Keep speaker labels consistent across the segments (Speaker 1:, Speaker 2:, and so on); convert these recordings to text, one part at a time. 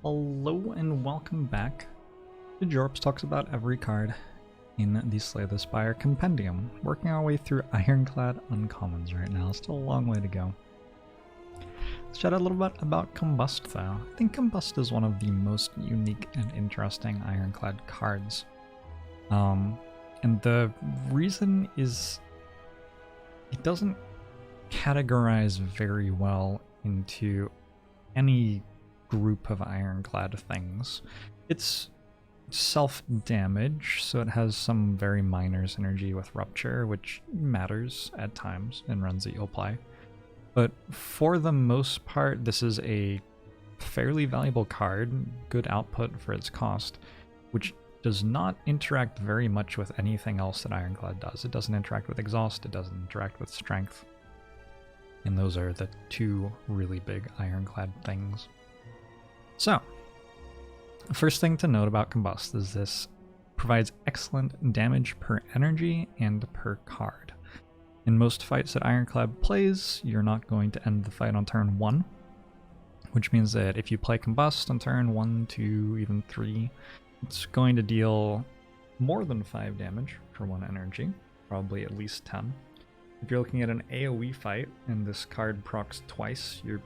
Speaker 1: Hello and welcome back to Jorbs Talks About Every Card in the Slay the Spire Compendium. Working our way through Ironclad Uncommons right now. Still a long way to go. Let's chat a little bit about Combust though. I think Combust is one of the most unique and interesting Ironclad cards. And the reason is it doesn't categorize very well into any group of Ironclad things. It's self-damage, so it has some very minor synergy with Rupture, which matters at times in runs that you'll play. But for the most part, this is a fairly valuable card, good output for its cost, which does not interact very much with anything else that Ironclad does. It doesn't interact with Exhaust, it doesn't interact with Strength. And those are the two really big Ironclad things. So, the first thing to note about Combust is this provides excellent damage per energy and per card. In most fights that Ironclad plays, you're not going to end the fight on turn 1, which means that if you play Combust on turn 1, 2, even 3, it's going to deal more than 5 damage for 1 energy, probably at least 10. If you're looking at an AoE fight and this card procs twice, you're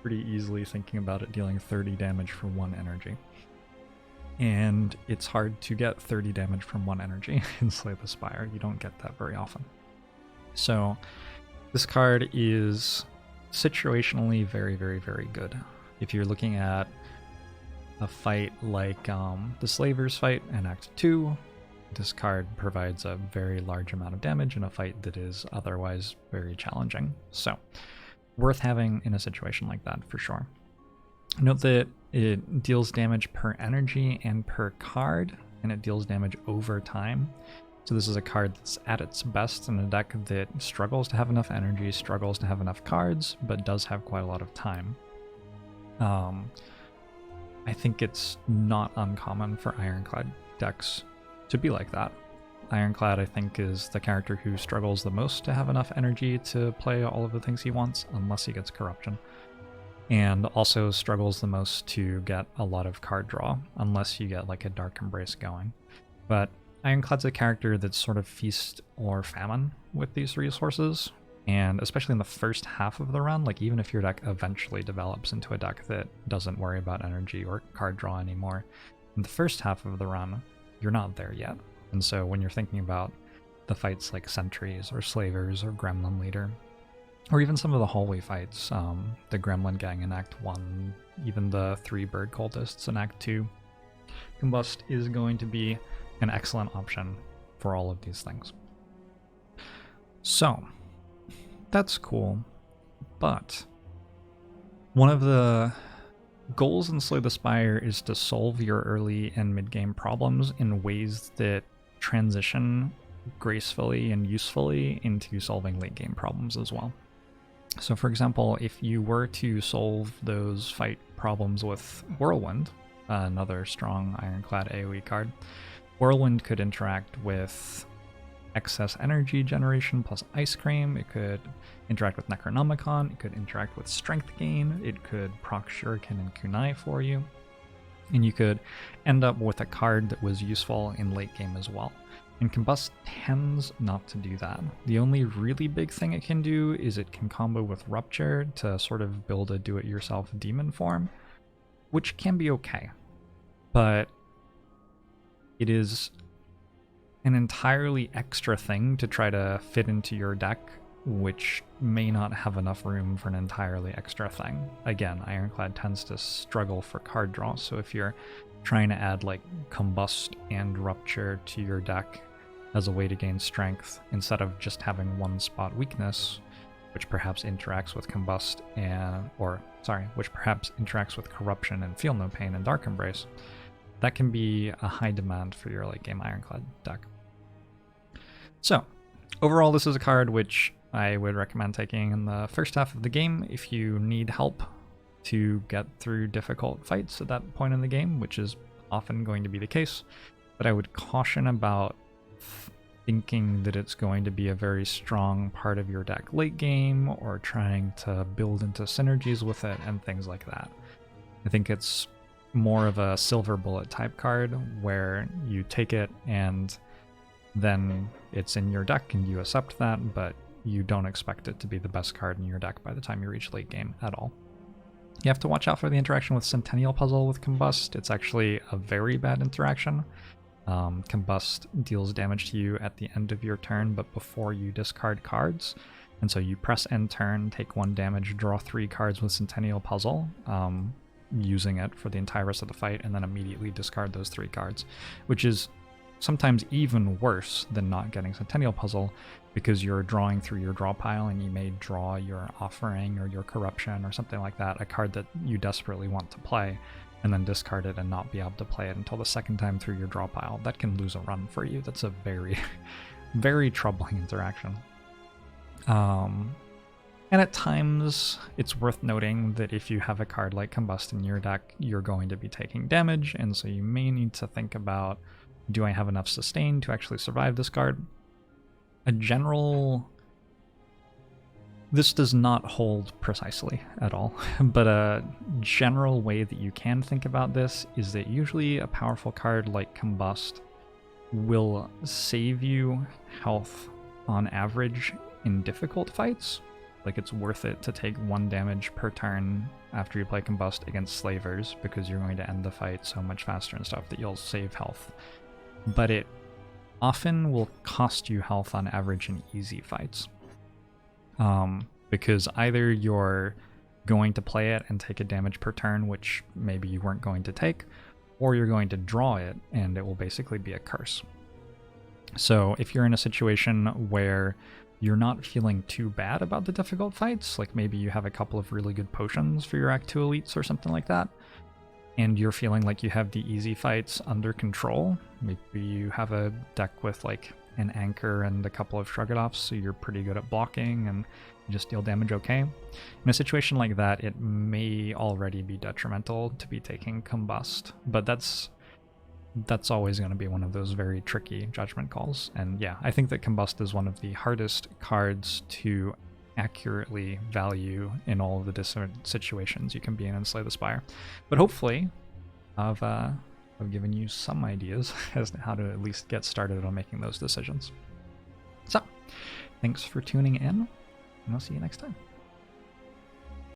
Speaker 1: pretty easily thinking about it dealing 30 damage for 1 energy. And it's hard to get 30 damage from 1 energy in Slay the Spire. You don't get that very often. So this card is situationally very, very, very good. If you're looking at a fight like the Slavers fight in Act 2, this card provides a very large amount of damage in a fight that is otherwise very challenging. So, worth having in a situation like that for sure. Note that it deals damage per energy and per card, and it deals damage over time. So this is a card that's at its best in a deck that struggles to have enough energy, struggles to have enough cards, but does have quite a lot of time. I think it's not uncommon for Ironclad decks to be like that. Ironclad, I think, is the character who struggles the most to have enough energy to play all of the things he wants, unless he gets Corruption. And also struggles the most to get a lot of card draw, unless you get like a Dark Embrace going. But Ironclad's a character that's sort of feast or famine with these resources, and especially in the first half of the run, like even if your deck eventually develops into a deck that doesn't worry about energy or card draw anymore, in the first half of the run, you're not there yet. And so when you're thinking about the fights like Sentries or Slavers or Gremlin Leader, or even some of the hallway fights, the Gremlin Gang in Act 1, even the 3 Bird Cultists in Act 2, Combust is going to be an excellent option for all of these things. So, that's cool, but one of the goals in Slay the Spire is to solve your early and mid-game problems in ways that transition gracefully and usefully into solving late-game problems as well. So for example, if you were to solve those fight problems with Whirlwind, another strong Ironclad AoE card, Whirlwind could interact with excess energy generation plus Ice Cream, it could interact with Necronomicon, it could interact with Strength Gain, it could proc Shuriken and Kunai for you, and you could end up with a card that was useful in late game as well. And Combust tends not to do that. The only really big thing it can do is it can combo with Rupture to sort of build a do-it-yourself demon form, which can be okay. But it is an entirely extra thing to try to fit into your deck, which may not have enough room for an entirely extra thing. Again, Ironclad tends to struggle for card draw, so if you're trying to add like Combust and Rupture to your deck as a way to gain strength, instead of just having one spot weakness, which perhaps interacts with Combust which perhaps interacts with Corruption and Feel No Pain and Dark Embrace, that can be a high demand for your late game Ironclad deck. So, overall this is a card which I would recommend taking in the first half of the game if you need help to get through difficult fights at that point in the game, which is often going to be the case. But I would caution about thinking that it's going to be a very strong part of your deck late game, or trying to build into synergies with it and things like that. I think it's more of a silver bullet type card where you take it and then it's in your deck and you accept that, but you don't expect it to be the best card in your deck by the time you reach late game at all. You have to watch out for the interaction with Centennial Puzzle with Combust. It's actually a very bad interaction. Combust deals damage to you at the end of your turn, but before you discard cards. And so you press end turn, take 1 damage, draw 3 cards with Centennial Puzzle, using it for the entire rest of the fight, and then immediately discard those 3 cards, which is sometimes even worse than not getting Centennial Puzzle, because you're drawing through your draw pile and you may draw your Offering or your Corruption or something like that, a card that you desperately want to play, and then discard it and not be able to play it until the second time through your draw pile. That can lose a run for you. That's a very, very troubling interaction. And at times, it's worth noting that if you have a card like Combust in your deck, you're going to be taking damage, and so you may need to think about, do I have enough sustain to actually survive this card? This does not hold precisely at all, but a general way that you can think about this is that usually a powerful card like Combust will save you health on average in difficult fights. Like, it's worth it to take 1 damage per turn after you play Combust against Slavers, because you're going to end the fight so much faster and stuff that you'll save health. But it often will cost you health on average in easy fights. Because either you're going to play it and take a damage per turn, which maybe you weren't going to take, or you're going to draw it and it will basically be a curse. So if you're in a situation where you're not feeling too bad about the difficult fights, like maybe you have a couple of really good potions for your Act 2 elites or something like that, and you're feeling like you have the easy fights under control, maybe you have a deck with like an Anchor and a couple of Shrug-It-Offs, so you're pretty good at blocking and you just deal damage okay. In a situation like that, it may already be detrimental to be taking Combust, but that's always going to be one of those very tricky judgment calls. And yeah, I think that Combust is one of the hardest cards to accurately value in all of the different situations you can be in Slay the Spire. But hopefully I've given you some ideas as to how to at least get started on making those decisions. So, thanks for tuning in, and I'll see you next time.